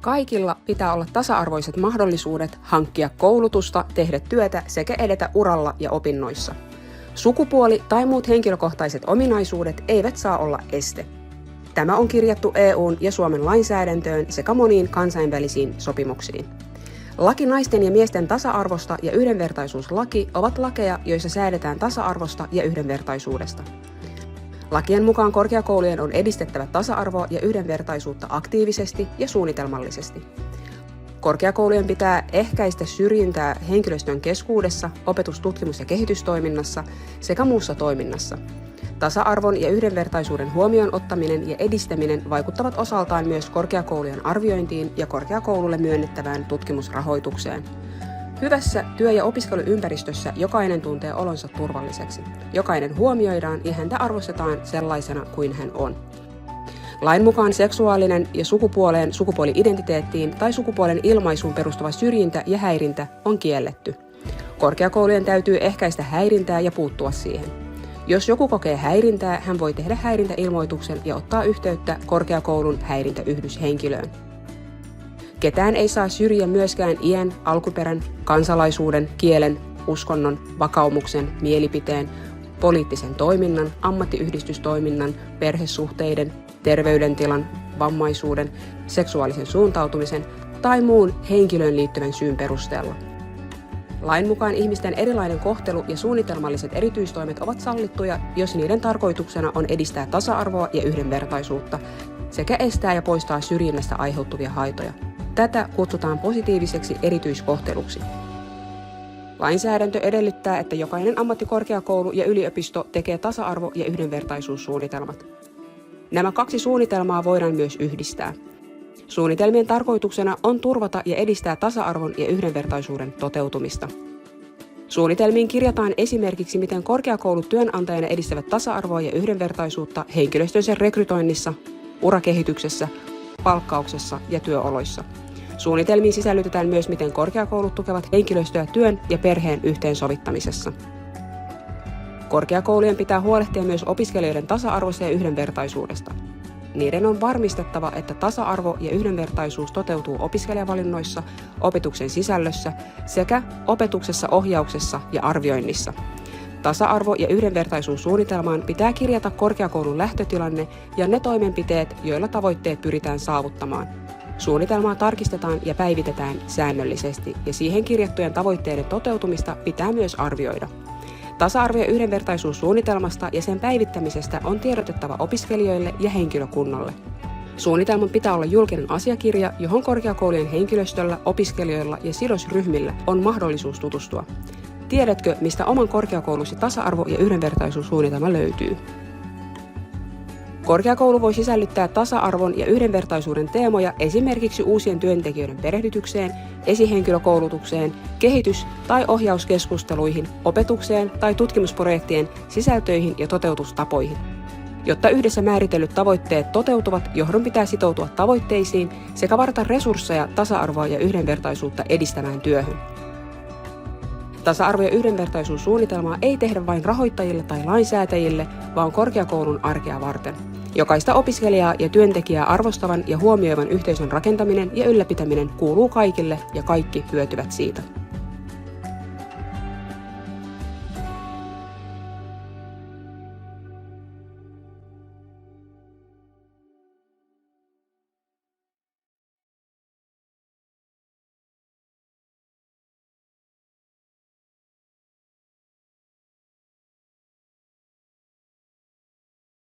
Kaikilla pitää olla tasa-arvoiset mahdollisuudet hankkia koulutusta, tehdä työtä sekä edetä uralla ja opinnoissa. Sukupuoli tai muut henkilökohtaiset ominaisuudet eivät saa olla este. Tämä on kirjattu EU:n ja Suomen lainsäädäntöön sekä moniin kansainvälisiin sopimuksiin. Laki naisten ja miesten tasa-arvosta ja yhdenvertaisuuslaki ovat lakeja, joissa säädetään tasa-arvosta ja yhdenvertaisuudesta. Lakien mukaan korkeakoulujen on edistettävä tasa-arvoa ja yhdenvertaisuutta aktiivisesti ja suunnitelmallisesti. Korkeakoulujen pitää ehkäistä syrjintää henkilöstön keskuudessa, opetus-, tutkimus- ja kehitystoiminnassa sekä muussa toiminnassa. Tasa-arvon ja yhdenvertaisuuden huomioon ottaminen ja edistäminen vaikuttavat osaltaan myös korkeakoulujen arviointiin ja korkeakoululle myönnettävään tutkimusrahoitukseen. Hyvässä työ- ja opiskeluympäristössä jokainen tuntee olonsa turvalliseksi. Jokainen huomioidaan ja häntä arvostetaan sellaisena kuin hän on. Lain mukaan seksuaalinen ja sukupuoleen, sukupuoli-identiteettiin tai sukupuolen ilmaisuun perustuva syrjintä ja häirintä on kielletty. Korkeakoulujen täytyy ehkäistä häirintää ja puuttua siihen. Jos joku kokee häirintää, hän voi tehdä häirintäilmoituksen ja ottaa yhteyttä korkeakoulun häirintäyhdyshenkilöön. Ketään ei saa syrjiä myöskään iän, alkuperän, kansalaisuuden, kielen, uskonnon, vakaumuksen, mielipiteen, poliittisen toiminnan, ammattiyhdistystoiminnan, perhesuhteiden, terveydentilan, vammaisuuden, seksuaalisen suuntautumisen tai muun henkilöön liittyvän syyn perusteella. Lain mukaan ihmisten erilainen kohtelu ja suunnitelmalliset erityistoimet ovat sallittuja, jos niiden tarkoituksena on edistää tasa-arvoa ja yhdenvertaisuutta sekä estää ja poistaa syrjinnästä aiheutuvia haitoja. Tätä kutsutaan positiiviseksi erityiskohteluksi. Lainsäädäntö edellyttää, että jokainen ammattikorkeakoulu ja yliopisto tekee tasa-arvo- ja yhdenvertaisuussuunnitelmat. Nämä kaksi suunnitelmaa voidaan myös yhdistää. Suunnitelmien tarkoituksena on turvata ja edistää tasa-arvon ja yhdenvertaisuuden toteutumista. Suunnitelmiin kirjataan esimerkiksi, miten korkeakoulut työnantajana edistävät tasa-arvoa ja yhdenvertaisuutta henkilöstönsä rekrytoinnissa, urakehityksessä, palkkauksessa ja työoloissa. Suunnitelmiin sisällytetään myös, miten korkeakoulut tukevat henkilöstöä työn ja perheen yhteensovittamisessa. Korkeakoulujen pitää huolehtia myös opiskelijoiden tasa-arvosta ja yhdenvertaisuudesta. Niiden on varmistettava, että tasa-arvo ja yhdenvertaisuus toteutuu opiskelijavalinnoissa, opetuksen sisällössä sekä opetuksessa, ohjauksessa ja arvioinnissa. Tasa-arvo- ja yhdenvertaisuussuunnitelmaan pitää kirjata korkeakoulun lähtötilanne ja ne toimenpiteet, joilla tavoitteet pyritään saavuttamaan. Suunnitelmaa tarkistetaan ja päivitetään säännöllisesti ja siihen kirjattujen tavoitteiden toteutumista pitää myös arvioida. Tasa-arvo- ja yhdenvertaisuussuunnitelmasta ja sen päivittämisestä on tiedotettava opiskelijoille ja henkilökunnalle. Suunnitelman pitää olla julkinen asiakirja, johon korkeakoulujen henkilöstöllä, opiskelijoilla ja sidosryhmillä on mahdollisuus tutustua. Tiedätkö, mistä oman korkeakoulusi tasa-arvo- ja yhdenvertaisuussuunnitelma löytyy? Korkeakoulu voi sisällyttää tasa-arvon ja yhdenvertaisuuden teemoja esimerkiksi uusien työntekijöiden perehdytykseen, esihenkilökoulutukseen, kehitys- tai ohjauskeskusteluihin, opetukseen tai tutkimusprojektien sisältöihin ja toteutustapoihin. Jotta yhdessä määritellyt tavoitteet toteutuvat, johdon pitää sitoutua tavoitteisiin sekä varata resursseja tasa-arvoa ja yhdenvertaisuutta edistävään työhön. Tasa-arvo- ja yhdenvertaisuussuunnitelmaa ei tehdä vain rahoittajille tai lainsäätäjille, vaan korkeakoulun arkea varten. Jokaista opiskelijaa ja työntekijää arvostavan ja huomioivan yhteisön rakentaminen ja ylläpitäminen kuuluu kaikille ja kaikki hyötyvät siitä.